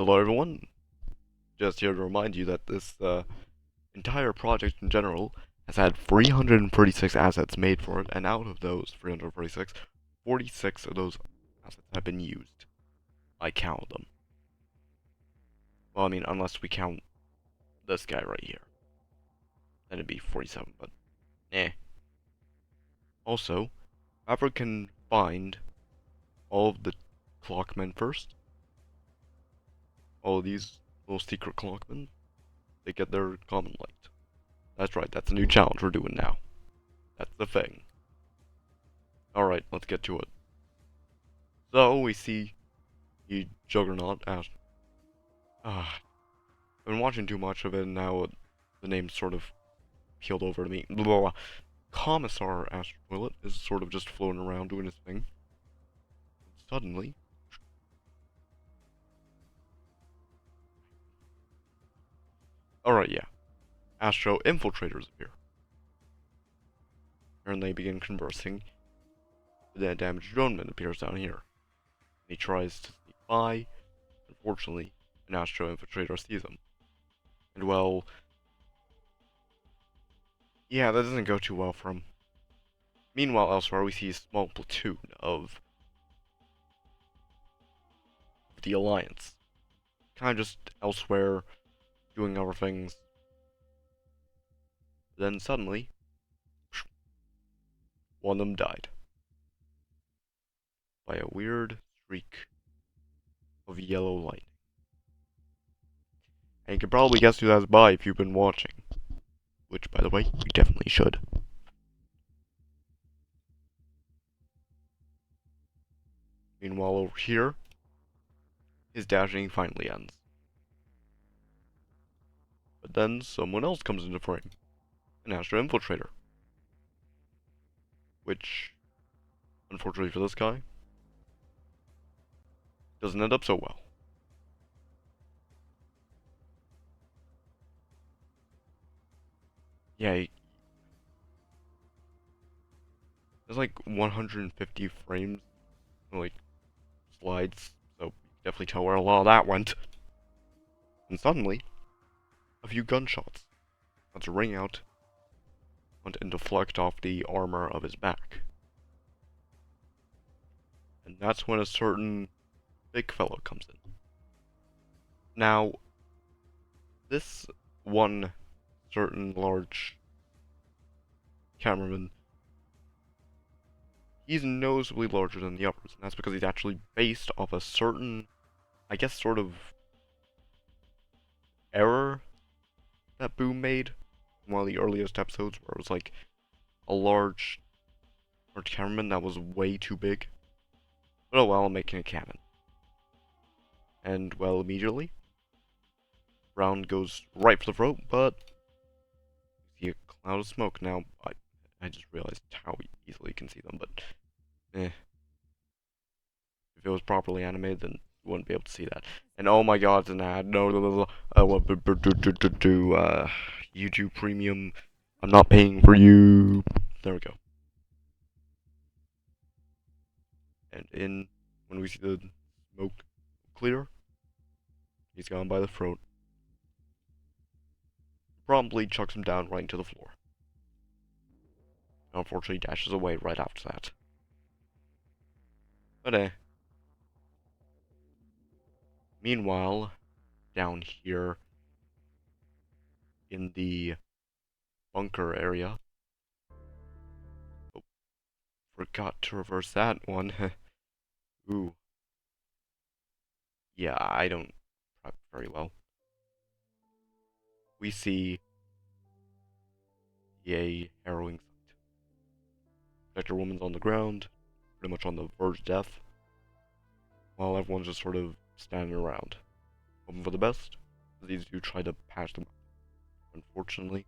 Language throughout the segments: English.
Hello everyone, just here to remind you that this entire project in general has had 336 assets made for it, and out of those 336, 46 of those assets have been used. I count them. Well, I mean, unless we count this guy right here. Then it'd be 47, but eh. Also, whoever can find all of the clockmen first, all of these little secret clockmen, they get their common light. That's right, that's a new challenge we're doing now. That's the thing. Alright, let's get to it. So, we see the Juggernaut as... I've been watching too much of it, and now the name's sort of peeled over to me. Blah, blah, blah. Commissar Astro is sort of just floating around doing his thing. And suddenly... Alright, yeah. Astro infiltrators appear. And they begin conversing. The damaged droneman appears down here. He tries to sneak by. Unfortunately, an Astro infiltrator sees him. And well... yeah, that doesn't go too well for him. Meanwhile, elsewhere, we see a small platoon of the Alliance. Kind of just elsewhere, doing other things. Then suddenly, one of them died. By a weird streak of yellow light. And you can probably guess who that's by if you've been watching. Which, by the way, you definitely should. Meanwhile, over here, his dashing finally ends. But then someone else comes into frame. An Astro infiltrator. Which, unfortunately for this guy, doesn't end up so well. Yeah, there's like 150 frames, like, slides, so you can definitely tell where a lot of that went. And suddenly, a few gunshots start to ring out and deflect off the armor of his back. And that's when a certain big fellow comes in. Now, this one certain large cameraman, he's noticeably larger than the others, and that's because he's actually based off a certain, I guess, sort of error that Boom made in one of the earliest episodes, where it was like a large cameraman that was way too big. But oh well, I'm making a canon. And well, immediately, round goes right for the throat, but you see a cloud of smoke. Now, I just realized how easily you can see them, but eh. If it was properly animated, then you wouldn't be able to see that. And oh my god, it's an ad. No, YouTube Premium. I'm not paying for you. There we go. And when we see the smoke clear, he's gone by the throat. Promptly chucks him down right into the floor. Unfortunately, dashes away right after that. But meanwhile, down here in the bunker area. Oh, forgot to reverse that one. Ooh. Yeah, I don't prep very well. We see a harrowing sight. Spectre woman's on the ground, pretty much on the verge of death, while everyone's just sort of standing around, hoping for the best. These two try to patch them up. Unfortunately,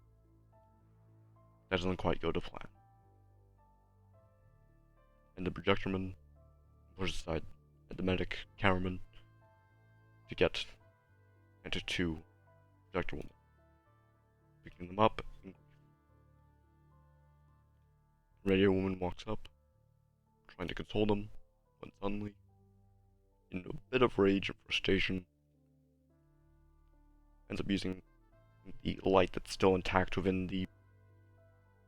that doesn't quite go to plan. And the projectorman pushes aside the medic cameraman to get into two projector women, picking them up. Radio woman walks up, trying to console them, when suddenly, in a bit of rage and frustration, ends up using the light that's still intact within the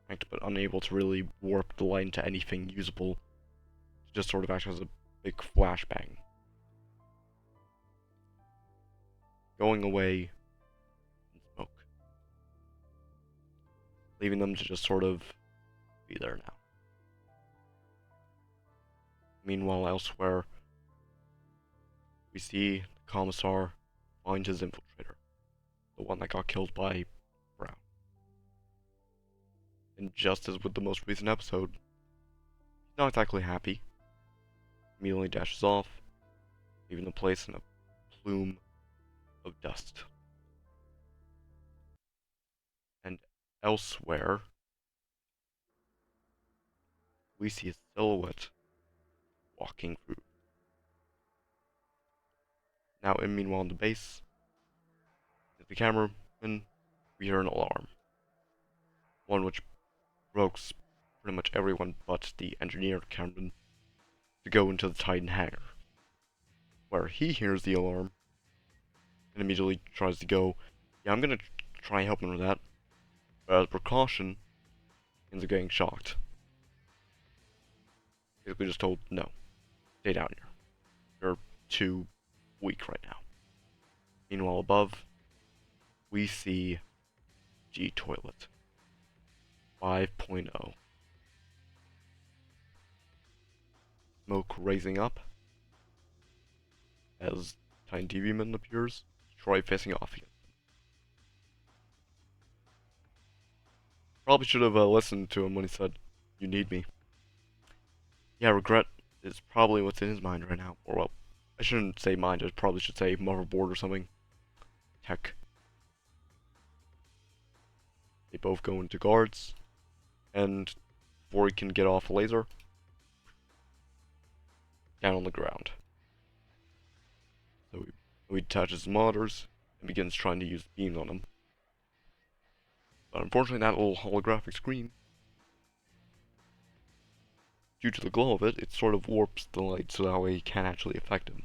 tank, but unable to really warp the light into anything usable. It just sort of acts as a big flashbang. Going away in smoke. Leaving them to just sort of be there now. Meanwhile, elsewhere, we see the commissar find his infiltrator, the one that got killed by Brown. And just as with the most recent episode, he's not exactly happy. Immediately dashes off, leaving the place in a plume of dust. And elsewhere, we see a silhouette walking through. Now, meanwhile, in the base, the cameraman, we hear an alarm. One which provokes pretty much everyone but the engineer cameraman to go into the Titan hangar, where he hears the alarm and immediately tries to go, yeah, I'm gonna try and help him with that, but as a precaution, he ends up getting shocked. Basically just told, no, stay down here. You're too weak right now. Meanwhile, above, we see G Toilet 5.0. Smoke raising up as Titan TV Man appears, Troy facing off again. Probably should have listened to him when he said, "You need me." Yeah, regret is probably what's in his mind right now. Or, well, I shouldn't say mind, I probably should say motherboard or something. Tech. They both go into guards, and before he can get off a laser, down on the ground. So he attaches his monitors and begins trying to use beams on him. But unfortunately, that little holographic screen, due to the glow of it, it sort of warps the light so that way he can't actually affect him.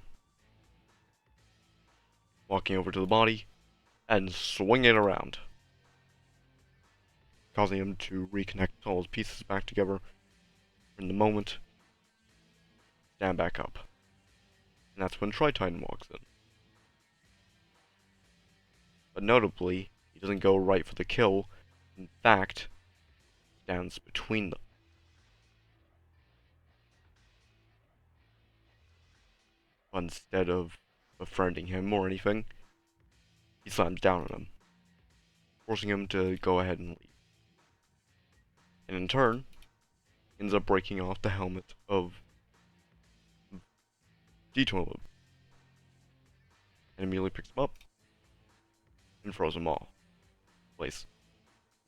Walking over to the body and swinging it around, causing him to reconnect all his pieces back together. In the moment, stand back up. And that's when Tri-Titan walks in. But notably, he doesn't go right for the kill. In fact, stands between them. But instead of befriending him or anything, he slams down on him, forcing him to go ahead and leave. And in turn, ends up breaking off the helmet of D-Toilet, and immediately picks him up and throws them all. Place.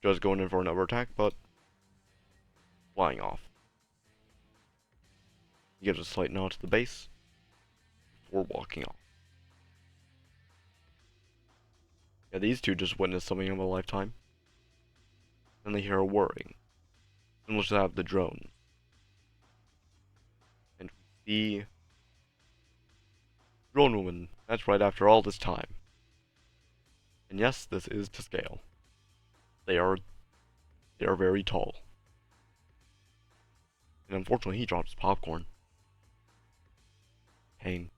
Just going in for another attack, but flying off. He gives a slight nod to the base before walking off. Yeah, these two just witnessed something of a lifetime. Then they hear a whirring, similar to that of the drone. And we see Drone Woman. That's right, after all this time. And yes, this is to scale. They are very tall. And unfortunately, he drops popcorn. Pain.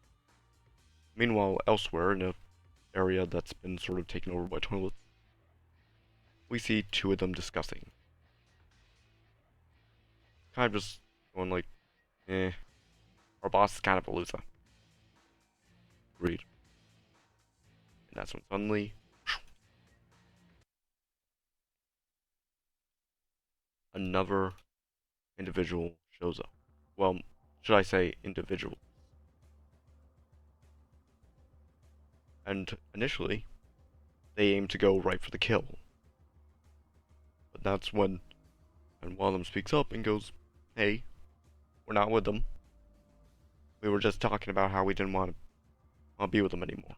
Meanwhile, elsewhere in an area that's been sort of taken over by toilets, we see two of them discussing. Kind of just going like, our boss is kind of a loser. Agreed. And that's when suddenly, another individual shows up. Well, should I say individual? And initially, they aim to go right for the kill. But that's when, and one of them speaks up and goes, "Hey, we're not with them. We were just talking about how we didn't want to be with them anymore."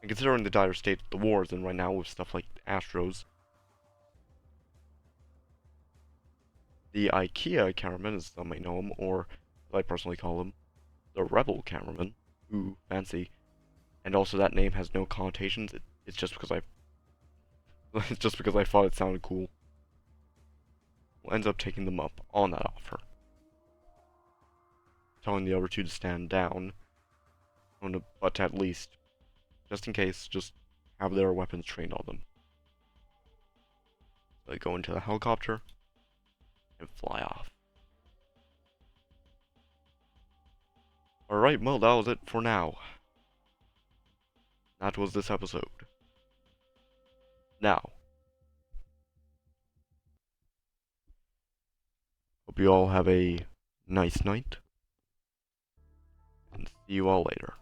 And considering the dire state of the wars, and right now with stuff like Astros, the IKEA cameraman, as some may know him, or as I personally call him, the Rebel cameraman, ooh, fancy, and also that name has no connotations. It's just because it's just because I thought it sounded cool. We'll end up taking them up on that offer, telling the other two to stand down, but at least, just in case, just have their weapons trained on them. So they go into the helicopter and fly off. Alright, well, that was it for now. That was this episode. Now, hope you all have a nice night, and see you all later.